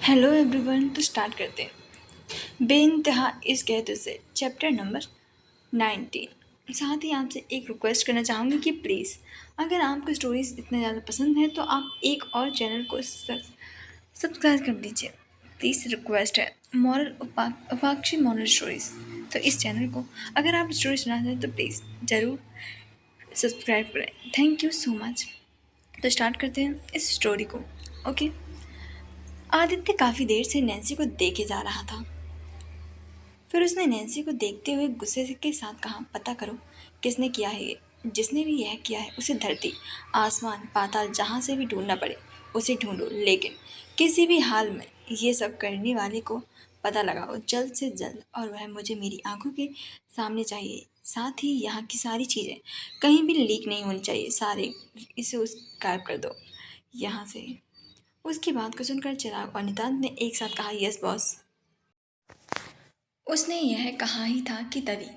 Hello everyone. तो start करते हैं। बेइंतहा इस कहते से चैप्टर नंबर 19। साथ ही आपसे एक रिक्वेस्ट करना चाहूँगी कि प्लीज़ अगर आपको स्टोरीज इतने ज़्यादा पसंद है तो आप एक और चैनल को सब्सक्राइब कर दीजिए। प्लीज़ रिक्वेस्ट है। Moral Upakshi moral stories. तो इस चैनल को अगर आप स्टोरी सुना चाहें तो प्लीज़ ज़रूर सब्सक्राइब करें। Thank you so much. तो स्टार्ट करते हैं इस स्टोरी को। ओके। आदित्य काफ़ी देर से नैन्सी को देखे जा रहा था। फिर उसने नैन्सी को देखते हुए गुस्से के साथ कहा, पता करो किसने किया है ये। जिसने भी यह किया है उसे धरती आसमान पाताल जहाँ से भी ढूंढना पड़े उसे ढूंढो, लेकिन किसी भी हाल में ये सब करने वाले को पता लगाओ जल्द से जल्द, और वह मुझे मेरी आंखों के सामने चाहिए। साथ ही यहाँ की सारी चीज़ें कहीं भी लीक नहीं होनी चाहिए। सारे इसे उस गायब कर दो यहाँ से। उसकी बात को सुनकर चिराग और नितांत ने एक साथ कहा, यस बॉस। उसने यह कहा ही था कि तभी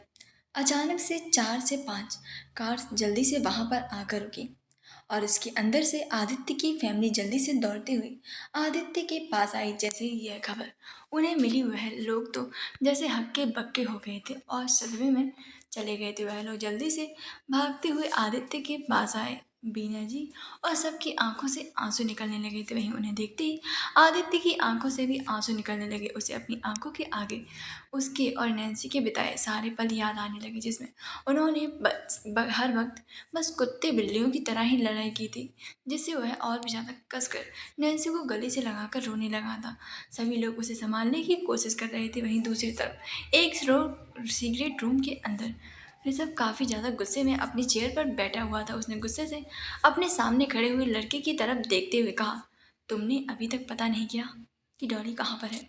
अचानक से 4 से 5 कार जल्दी से वहां पर आकर रुकी, और उसके अंदर से आदित्य की फैमिली जल्दी से दौड़ते हुए आदित्य के पास आई। जैसे ही यह खबर उन्हें मिली, वह लोग तो जैसे हक्के बक्के हो गए थे और सदमे में चले गए थे। वह लोग जल्दी से भागते हुए आदित्य के पास आए, बीना जी, और सबकी आंखों से आंसू निकलने लगे थे। वहीं उन्हें देखते ही आदित्य की आंखों से भी आंसू निकलने लगे। उसे अपनी आंखों के आगे उसके और नैन्सी के बिताए सारे पल याद आने लगे, जिसमें उन्होंने हर वक्त बस कुत्ते बिल्लियों की तरह ही लड़ाई की थी, जिससे वह और भी ज़्यादा कसकर नैन्सी को गले से लगाकर रोने लगा था। सभी लोग उसे संभालने की कोशिश कर रहे थे। वहीं दूसरी तरफ एक सीक्रेट रूम के अंदर ऋषभ काफ़ी ज़्यादा गुस्से में अपनी चेयर पर बैठा हुआ था। उसने गुस्से से अपने सामने खड़े हुए लड़के की तरफ देखते हुए कहा, तुमने अभी तक पता नहीं किया कि डॉली कहाँ पर है।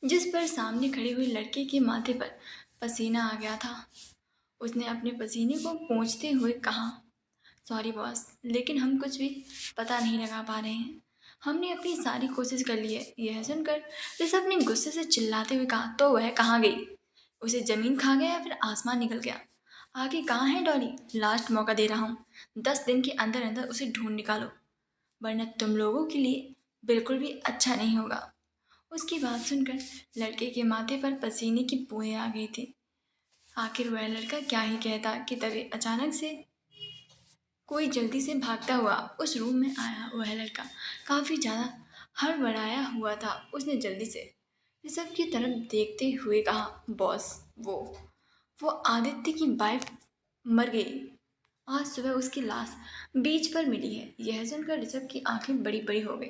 जिस पर सामने खड़े हुए लड़के के माथे पर पसीना आ गया था। उसने अपने पसीने को पोंछते हुए कहा, सॉरी बॉस, लेकिन हम कुछ भी पता नहीं लगा पा रहे हैं। हमने अपनी सारी कोशिश कर ली है। यह सुनकर ऋषभ ने गुस्से से चिल्लाते हुए कहा, तो वह कहाँ गई? उसे जमीन खा गया या फिर आसमान निकल गया? आगे कहाँ है डॉली? लास्ट मौका दे रहा हूँ, 10 दिन के अंदर अंदर उसे ढूंढ निकालो, वरना तुम लोगों के लिए बिल्कुल भी अच्छा नहीं होगा। उसकी बात सुनकर लड़के के माथे पर पसीने की बूंदें आ गई थी। आखिर वह लड़का क्या ही कहता कि तभी अचानक से कोई जल्दी से भागता हुआ उस रूम में आया। वह लड़का काफ़ी ज़्यादा हड़बड़ाया हुआ था। उसने जल्दी से ऋषभ की तरफ देखते हुए कहा, बॉस, वो आदित्य की वाइफ मर गई। आज सुबह उसकी लाश बीच पर मिली है। यह सुनकर ऋषभ की आंखें बड़ी बड़ी हो गई।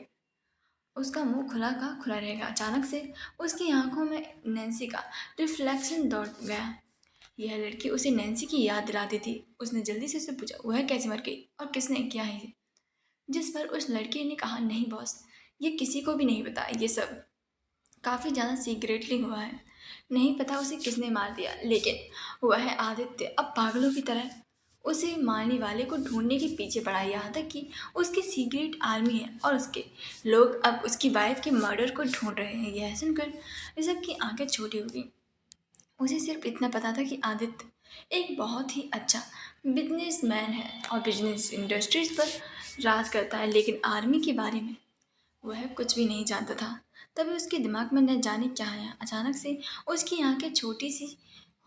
उसका मुंह खुला का खुला रहेगा। अचानक से उसकी आंखों में नैन्सी का रिफ्लेक्शन दौड़ गया। यह लड़की उसे नैन्सी की याद दिलाती थी। उसने जल्दी से उससे पूछा, वह कैसे मर गई और किसने किया है ये? जिस पर उस लड़की ने कहा, नहीं बॉस, ये किसी को भी नहीं पता। ये सब काफ़ी ज़्यादा सीक्रेटली हुआ है। नहीं पता उसे किसने मार दिया, लेकिन वह आदित्य अब पागलों की तरह उसे मारने वाले को ढूंढने के पीछे पड़ा है। यहाँ तक कि उसकी सीक्रेट आर्मी है और उसके लोग अब उसकी वाइफ के मर्डर को ढूंढ रहे हैं। यह सुनकर ऋषभ की आंखें छोटी हो गई। उसे सिर्फ इतना पता था कि आदित्य एक बहुत ही अच्छा बिजनेसमैन है और बिजनेस इंडस्ट्रीज पर राज करता है, लेकिन आर्मी के बारे में वह कुछ भी नहीं जानता था। तभी उसके दिमाग में न जाने क्या आया। अचानक से उसकी आंखें छोटी सी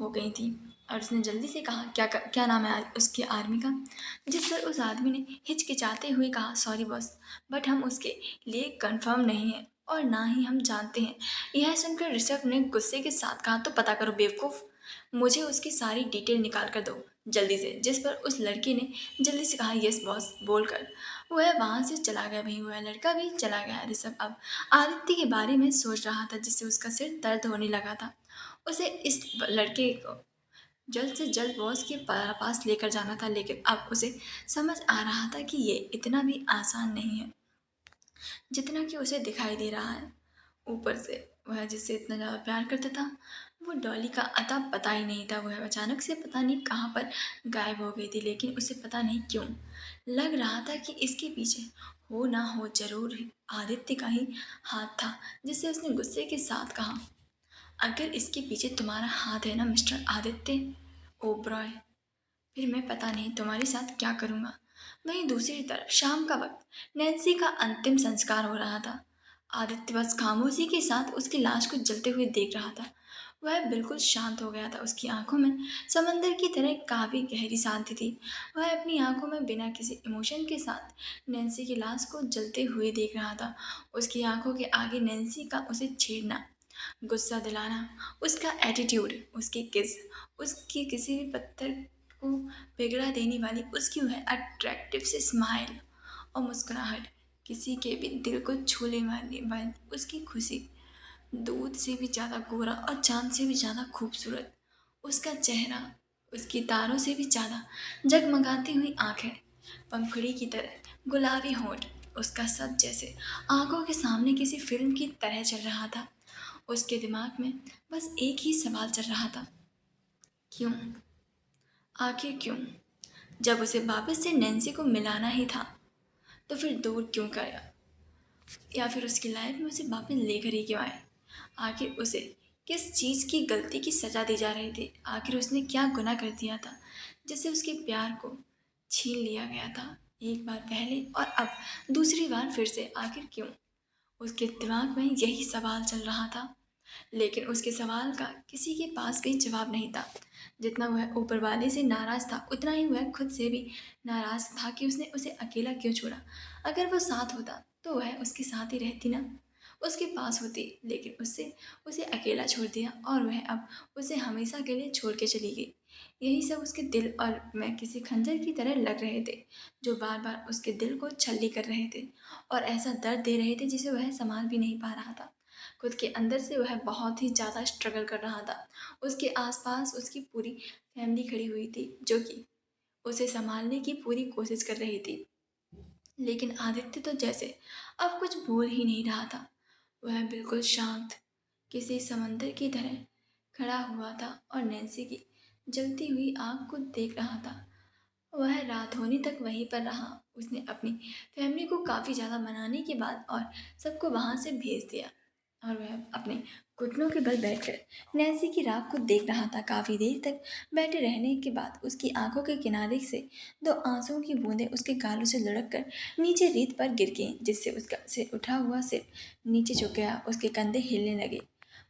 हो गई थी और उसने जल्दी से कहा, क्या नाम है उसके आर्मी का? जिस पर उस आदमी ने हिचकिचाते हुए कहा, सॉरी बॉस, बट हम उसके लिए कंफर्म नहीं है और ना ही हम जानते हैं। यह सुनकर ऋषभ ने गुस्से के साथ कहा, तो पता करो बेवकूफ़, मुझे उसकी सारी डिटेल निकाल कर दो जल्दी से। जिस पर उस लड़की ने जल्दी से कहा, यस बॉस बोलकर वह वहाँ से चला गया। वहीं वह लड़का भी चला गया। ऋषभ अब आदित्य के बारे में सोच रहा था, जिससे उसका सिर दर्द होने लगा था। उसे इस लड़के को जल्द से जल्द बॉस के पास लेकर जाना था, लेकिन अब उसे समझ आ रहा था कि ये इतना भी आसान नहीं है जितना कि उसे दिखाई दे रहा है। ऊपर से वह जिससे इतना ज़्यादा प्यार करता था, वो डॉली का अता पता ही नहीं था। वह अचानक से पता नहीं कहाँ पर गायब हो गई थी, लेकिन उसे पता नहीं क्यों लग रहा था कि इसके पीछे हो ना हो जरूर ही आदित्य का ही हाथ था। जिससे उसने गुस्से के साथ कहा, अगर इसके पीछे तुम्हारा हाथ है ना मिस्टर आदित्य ओब्रॉय, फिर मैं पता नहीं तुम्हारे साथ क्या करूँगा। वहीं दूसरी तरफ शाम का वक्त नैन्सी का अंतिम संस्कार हो रहा था। आदित्य बस खामोशी के साथ उसकी लाश को जलते हुए देख रहा था। वह बिल्कुल शांत हो गया था। उसकी आंखों में समंदर की तरह काफी गहरी शांति थी। वह अपनी आंखों में बिना किसी इमोशन के साथ नैन्सी की लाश को जलते हुए देख रहा था। उसकी आंखों के आगे नैन्सी का उसे छेड़ना, गुस्सा दिलाना, उसका एटीट्यूड, उसकी किस, उसकी किसी भी पत्थर को पिघला देने वाली उसकी वह अट्रैक्टिव सी स्माइल और मुस्कुराहट, किसी के भी दिल को छूने वाली वाली उसकी खुशी, दूध से भी ज़्यादा गोरा और चांद से भी ज़्यादा खूबसूरत उसका चेहरा, उसकी तारों से भी ज़्यादा जगमगाती हुई आंखें, पंखुड़ी की तरह गुलाबी होंठ, उसका सब जैसे आंखों के सामने किसी फिल्म की तरह चल रहा था। उसके दिमाग में बस एक ही सवाल चल रहा था, क्यों? आखिर क्यों? जब उसे वापस से नैन्सी को मिलाना ही था तो फिर दूर क्यों गया? या फिर उसकी लाइफ में उसे वापस लेकर ही क्यों आए? आखिर उसे किस चीज़ की गलती की सज़ा दी जा रही थी? आखिर उसने क्या गुनाह कर दिया था जिससे उसके प्यार को छीन लिया गया था? एक बार पहले और अब दूसरी बार फिर से, आखिर क्यों? उसके दिमाग में यही सवाल चल रहा था, लेकिन उसके सवाल का किसी के पास भी जवाब नहीं था। जितना वह ऊपर वाले से नाराज़ था उतना ही वह खुद से भी नाराज़ था कि उसने उसे अकेला क्यों छोड़ा। अगर वो साथ होता तो वह उसके साथ ही रहती ना, उसके पास होती, लेकिन उससे उसे अकेला छोड़ दिया और वह अब उसे हमेशा के लिए छोड़ के चली गई। यही सब उसके दिल और मैं किसी खंजर की तरह लग रहे थे, जो बार बार उसके दिल को छल्ली कर रहे थे और ऐसा दर्द दे रहे थे जिसे वह संभाल भी नहीं पा रहा था। खुद के अंदर से वह बहुत ही ज़्यादा स्ट्रगल कर रहा था। उसके आसपास उसकी पूरी फैमिली खड़ी हुई थी, जो कि उसे संभालने की पूरी कोशिश कर रही थी। लेकिन आदित्य तो जैसे अब कुछ बोल ही नहीं रहा था। वह बिल्कुल शांत, किसी समंदर की तरह खड़ा हुआ था और नैन्सी की जलती हुई आग को देख रहा था। वह रात होने तक वहीं पर रहा। उसने अपनी फैमिली को काफ़ी ज़्यादा मनाने के बाद और सबको वहाँ से भेज दिया और वह अपने घुटनों के बल बैठकर नैन्सी की राख को देख रहा था। काफ़ी देर तक बैठे रहने के बाद उसकी आंखों के किनारे से दो आंसुओं की बूंदें उसके गालों से लुढ़क कर नीचे रेत पर गिर गईं, जिससे उसका सिर उठा हुआ सिर नीचे झुक गया। उसके कंधे हिलने लगे।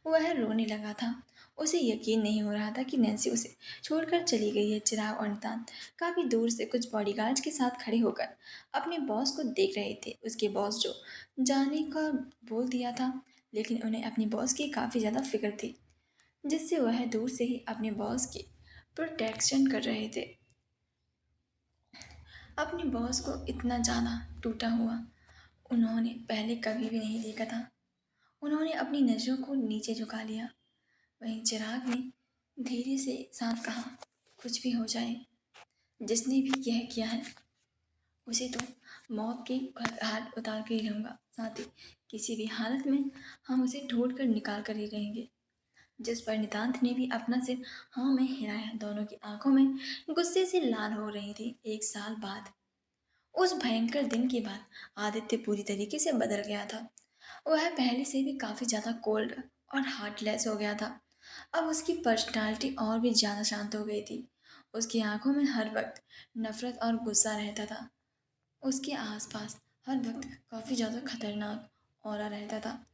वह रोने लगा था। उसे यकीन नहीं हो रहा था कि नैन्सी उसे छोड़कर चली गई है। चिराग और नितांत काफ़ी दूर से कुछ बॉडीगार्ड्स के साथ खड़े होकर अपने बॉस को देख रहे थे। उसके बॉस जो जाने का बोल दिया था, लेकिन उन्हें अपनी बॉस की काफ़ी ज़्यादा फिक्र थी, जिससे वह दूर से ही अपने बॉस की प्रोटेक्शन कर रहे थे। अपने बॉस को इतना ज़्यादा टूटा हुआ उन्होंने पहले कभी भी नहीं देखा था। उन्होंने अपनी नज़रों को नीचे झुका लिया। वहीं चिराग ने धीरे से साफ कहा, कुछ भी हो जाए, जिसने भी यह किया है उसे तो मौत के घाट उतार कर ही रहूँगा। साथ ही किसी भी हालत में हम उसे ढूंढ कर निकाल कर ही रहेंगे। जिस पर नितांत ने भी अपना सिर हाँ में हिलाया। दोनों की आंखों में गुस्से से लाल हो रही थी। एक साल बाद, उस भयंकर दिन के बाद, आदित्य पूरी तरीके से बदल गया था। वह पहले से भी काफ़ी ज़्यादा कोल्ड और हार्टलेस हो गया था। अब उसकी पर्सनालिटी और भी ज़्यादा शांत हो गई थी। उसकी आंखों में हर वक्त नफरत और गुस्सा रहता था। उसके आसपास हर वक्त काफ़ी ज़्यादा खतरनाक ऑरा रहता था,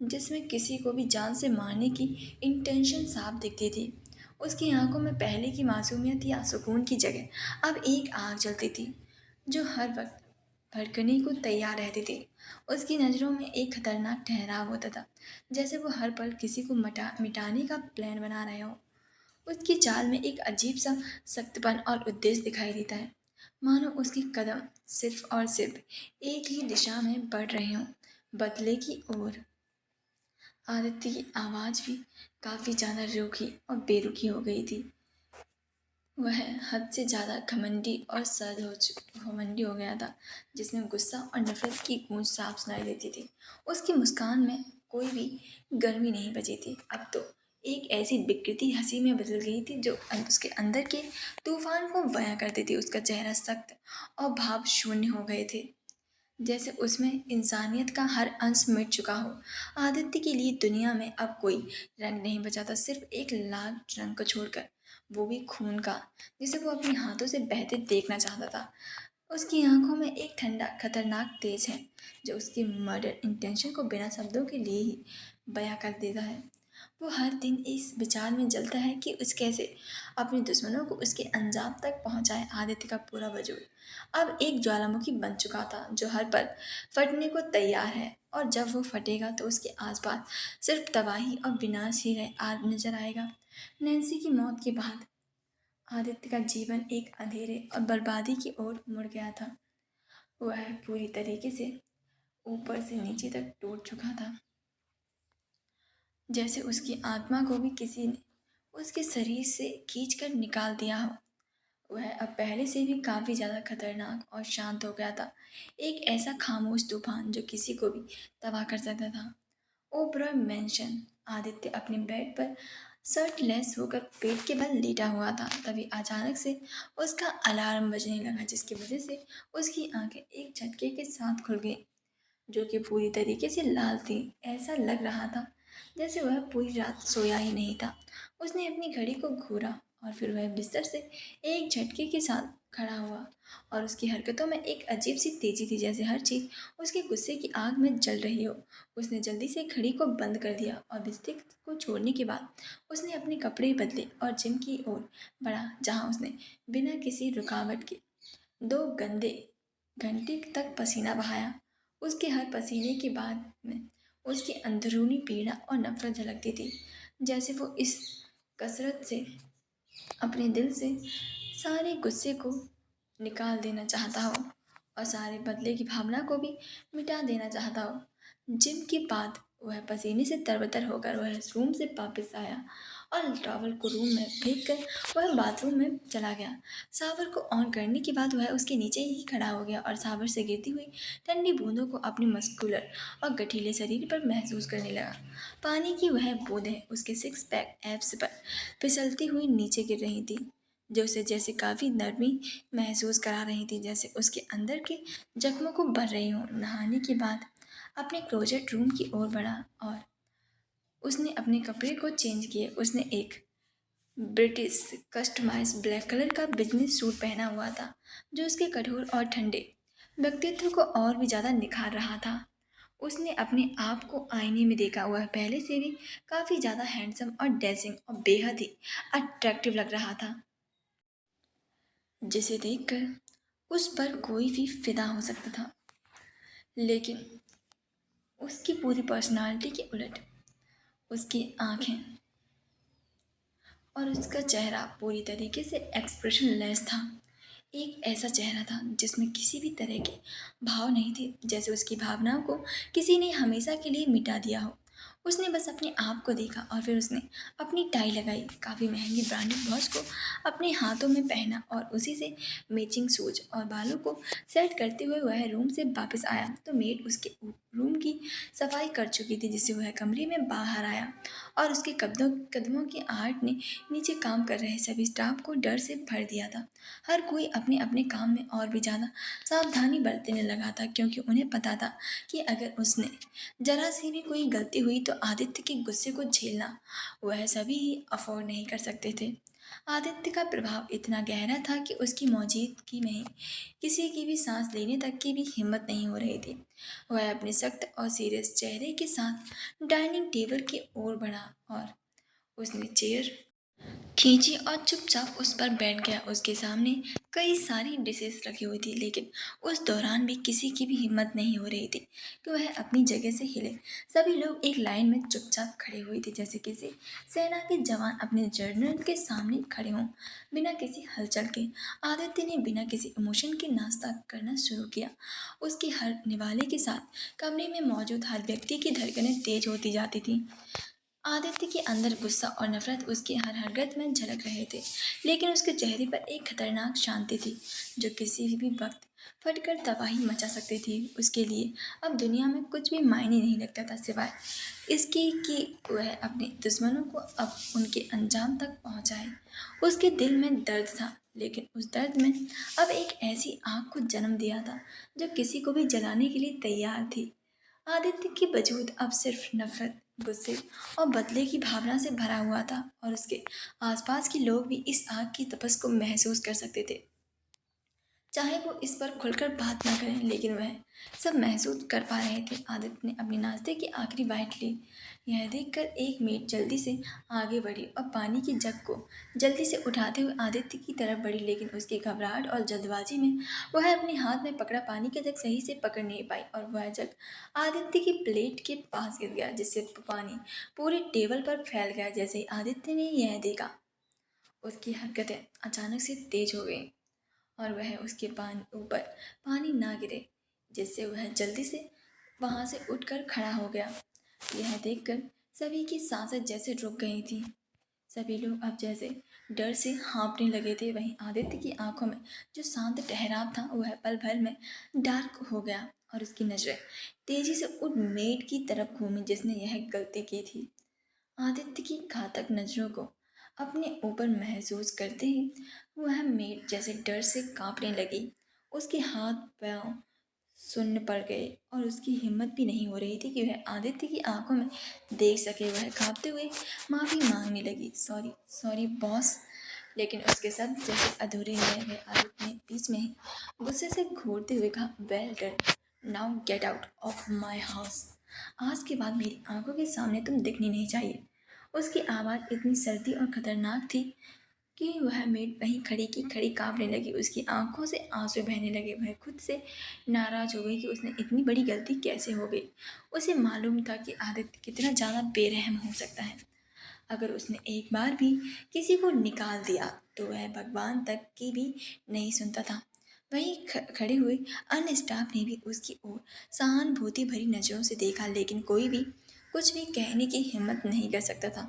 जिसमें किसी को भी जान से मारने की इंटेंशन साफ दिखती थी। उसकी आंखों में पहले की मासूमियत या सुकून की जगह अब एक आग जलती थी, जो हर वक्त भड़कने को तैयार रहती थी। उसकी नज़रों में एक खतरनाक ठहराव होता था, जैसे वो हर पल किसी को मिटाने का प्लान बना रहे हो। उसकी चाल में एक अजीब सा सख्तपन और उद्देश्य दिखाई देता है, मानो उसके कदम सिर्फ और सिर्फ एक ही दिशा में बढ़ रहे हों, बदले की ओर। आदित्य की आवाज़ भी काफ़ी ज़्यादा रूखी और बेरुखी हो गई थी। वह हद से ज़्यादा घमंडी हो गया था, जिसमें गुस्सा और नफरत की गूंज साफ सुनाई देती थी। उसकी मुस्कान में कोई भी गर्मी नहीं बची थी। अब तो एक ऐसी विकृति हंसी में बदल गई थी जो उसके अंदर के तूफान को बयां करती थी। उसका चेहरा सख्त और भाव शून्य हो गए थे, जैसे उसमें इंसानियत का हर अंश मिट चुका हो। आदित्य के लिए दुनिया में अब कोई रंग नहीं बचा था, सिर्फ एक लाल रंग को छोड़कर, वो भी खून का, जिसे वो अपने हाथों से बहते देखना चाहता था। उसकी आंखों में एक ठंडा खतरनाक तेज है जो उसकी मर्डर इंटेंशन को बिना शब्दों के लिए ही बयां कर देता है। वो हर दिन इस विचार में जलता है कि उस कैसे अपने दुश्मनों को उसके अंजाम तक पहुंचाए। आदित्य का पूरा वजूद अब एक ज्वालामुखी बन चुका था जो हर पल फटने को तैयार है, और जब वो फटेगा तो उसके आसपास सिर्फ तबाही और विनाश ही नजर आएगा। नैन्सी की मौत के बाद आदित्य का जीवन एक अंधेरे और बर्बादी की ओर मुड़ गया था। वह पूरी तरीके से ऊपर से नीचे तक टूट चुका था, जैसे उसकी आत्मा को भी किसी ने उसके शरीर से खींचकर निकाल दिया हो। वह अब पहले से भी काफ़ी ज़्यादा खतरनाक और शांत हो गया था, एक ऐसा खामोश तूफान जो किसी को भी तबाह कर सकता था। ओबरा मेंशन आदित्य अपने बेड पर शर्टलेस होकर पेट के बल लेटा हुआ था। तभी अचानक से उसका अलार्म बजने लगा, जिसकी वजह से उसकी आंखें एक झटके के साथ खुल गई, जो कि पूरी तरीके से लाल थी। ऐसा लग रहा था जैसे वह पूरी रात सोया ही नहीं था। उसने अपनी घड़ी को घूरा और फिर वह बिस्तर से एक झटके के साथ खड़ा हुआ, और उसकी हरकतों में एक अजीब सी तेजी थी, जैसे हर चीज़ उसके गुस्से की आग में जल रही हो। उसने जल्दी से घड़ी को बंद कर दिया और बिस्तर को छोड़ने के बाद उसने अपने कपड़े बदले और जिम की ओर बढ़ा, जहाँ उसने बिना किसी रुकावट के 2 गंदे घंटे तक पसीना बहाया। उसके हर पसीने के बाद में उसकी अंदरूनी पीड़ा और नफरत झलकती थी, जैसे वो इस कसरत से अपने दिल से सारे गुस्से को निकाल देना चाहता हो और सारे बदले की भावना को भी मिटा देना चाहता हो। जिम के बाद वह पसीने से तरबतर होकर वह रूम से वापस आया और टॉवल को रूम में फेंक कर वह बाथरूम में चला गया। शावर को ऑन करने के बाद वह उसके नीचे ही खड़ा हो गया और शावर से गिरती हुई ठंडी बूंदों को अपने मस्कुलर और गठीले शरीर पर महसूस करने लगा। पानी की वह बूंदें उसके सिक्स पैक एब्स पर फिसलती हुई नीचे गिर रही थी, जो उसे जैसे काफ़ी नरमी महसूस करा रही थी, जैसे उसके अंदर के जख्मों को भर रही हूँ। नहाने के बाद अपने क्लोजेट रूम की ओर बढ़ा और उसने अपने कपड़े को चेंज किए। उसने एक ब्रिटिश कस्टमाइज ब्लैक कलर का बिजनेस सूट पहना हुआ था, जो उसके कठोर और ठंडे व्यक्तित्व को और भी ज़्यादा निखार रहा था। उसने अपने आप को आईने में देखा। वह पहले से भी काफ़ी ज़्यादा हैंडसम और डैशिंग और बेहद ही अट्रैक्टिव लग रहा था, जिसे देखकर उस पर कोई भी फिदा हो सकता था। लेकिन उसकी पूरी पर्सनालिटी के उलट उसकी आंखें और उसका चेहरा पूरी तरीके से एक्सप्रेशनलेस था। एक ऐसा चेहरा था जिसमें किसी भी तरह के भाव नहीं थे, जैसे उसकी भावनाओं को किसी ने हमेशा के लिए मिटा दिया हो। उसने बस अपने आप को देखा और फिर उसने अपनी टाई लगाई, काफ़ी महंगी ब्रांडेड वॉच को अपने हाथों में पहना और उसी से मैचिंग शूज और बालों को सेट करते हुए वह रूम से वापस आया तो मेड उसके रूम की सफाई कर चुकी थी, जिससे वह कमरे में बाहर आया और उसके कदमों कदमों की आहट ने नीचे काम कर रहे सभी स्टाफ को डर से भर दिया था। हर कोई अपने अपने काम में और भी ज़्यादा सावधानी बरतने लगा था, क्योंकि उन्हें पता था कि अगर उसने जरा सी भी कोई गलती हुई तो आदित्य के गुस्से को झेलना वह सभी ही अफोर्ड नहीं कर सकते थे। आदित्य का प्रभाव इतना गहरा था कि उसकी मौजूदगी में ही किसी की भी सांस लेने तक की भी हिम्मत नहीं हो रही थी। वह अपने सख्त और सीरियस चेहरे के साथ डाइनिंग टेबल की ओर बढ़ा और उसने चेयर खींची और चुपचाप उस पर बैठ गया। उसके सामने कई सारी डिशेस रखी हुई थी, लेकिन उस दौरान भी किसी की भी हिम्मत नहीं हो रही थी कि वह अपनी जगह से हिले। सभी लोग एक लाइन में चुपचाप खड़े हुए थे, जैसे किसी सेना के जवान अपने जनरल के सामने खड़े हों, बिना किसी हलचल के। आदित्य ने बिना किसी इमोशन के नाश्ता करना शुरू किया। उसके हर निवाले के साथ कमरे में मौजूद हर व्यक्ति की धड़कनें तेज होती जाती थी। आदित्य के अंदर गुस्सा और नफरत उसकी हर हरकत में झलक रहे थे, लेकिन उसके चेहरे पर एक खतरनाक शांति थी जो किसी भी वक्त फटकर तबाही मचा सकती थी। उसके लिए अब दुनिया में कुछ भी मायने नहीं रखता था, सिवाय इसके कि वह अपने दुश्मनों को अब उनके अंजाम तक पहुंचाए। उसके दिल में दर्द था, लेकिन उस दर्द में अब एक ऐसी आग को जन्म दिया था जो किसी को भी जलाने के लिए तैयार थी। आदित्य की वजूद अब सिर्फ नफरत, गुस्से और बदले की भावना से भरा हुआ था, और उसके आसपास के लोग भी इस आग की तपस को महसूस कर सकते थे। चाहे वो इस पर खुलकर बात ना करें, लेकिन वह सब महसूस कर पा रहे थे। आदित्य ने अपने नाश्ते की आखिरी बाइट ली। यह देखकर एक मेड जल्दी से आगे बढ़ी और पानी की जग को जल्दी से उठाते हुए आदित्य की तरफ बढ़ी, लेकिन उसकी घबराहट और जल्दबाजी में वह अपने हाथ में पकड़ा पानी की जग सही से पकड़ नहीं पाई और वह जग आदित्य की प्लेट के पास गिर गया, जिससे पानी पूरे टेबल पर फैल गया। जैसे ही आदित्य ने यह देखा, उसकी हरकतें अचानक से तेज हो गईं और वह उसके ऊपर पानी ना गिरे, जिससे वह जल्दी से वहां से उठकर खड़ा हो गया। यह देखकर सभी की सांसें जैसे रुक गई थी। सभी लोग अब जैसे डर से हाँफने लगे थे। वहीं आदित्य की आंखों में जो शांत ठहराव था वह पल भर में डार्क हो गया और उसकी नजरें तेजी से उन मेड की तरफ घूमी जिसने यह गलती की थी। आदित्य की घातक नजरों को अपने ऊपर महसूस करते ही वह मेड जैसे डर से कांपने लगी। उसके हाथ पांव सुन्न पड़ गए और उसकी हिम्मत भी नहीं हो रही थी कि वह आदित्य की आंखों में देख सके। वह कांपते हुए माफी मांगने लगी, सॉरी सॉरी बॉस। लेकिन उसके शब्द जैसे अधूरे रह गए। आदित्य ने बीच में ही गुस्से से घूरते हुए कहा, well done, now get out of my house. आज के बाद मेरी आंखों के सामने तुम दिखनी नहीं चाहिए। उसकी आवाज़ इतनी सर्दी और खतरनाक थी कि वह मेड वहीं खड़ी की खड़ी कांपने लगी। उसकी आंखों से आंसू बहने लगे। वह खुद से नाराज हो गई कि उसने इतनी बड़ी गलती कैसे हो गई। उसे मालूम था कि आदित्य कितना ज़्यादा बेरहम हो सकता है। अगर उसने एक बार भी किसी को निकाल दिया तो वह भगवान तक की भी नहीं सुनता था। वहीं खड़े हुए अन्य स्टाफ ने भी उसकी ओर सहानुभूति भरी नज़रों से देखा, लेकिन कोई भी कुछ भी कहने की हिम्मत नहीं कर सकता था।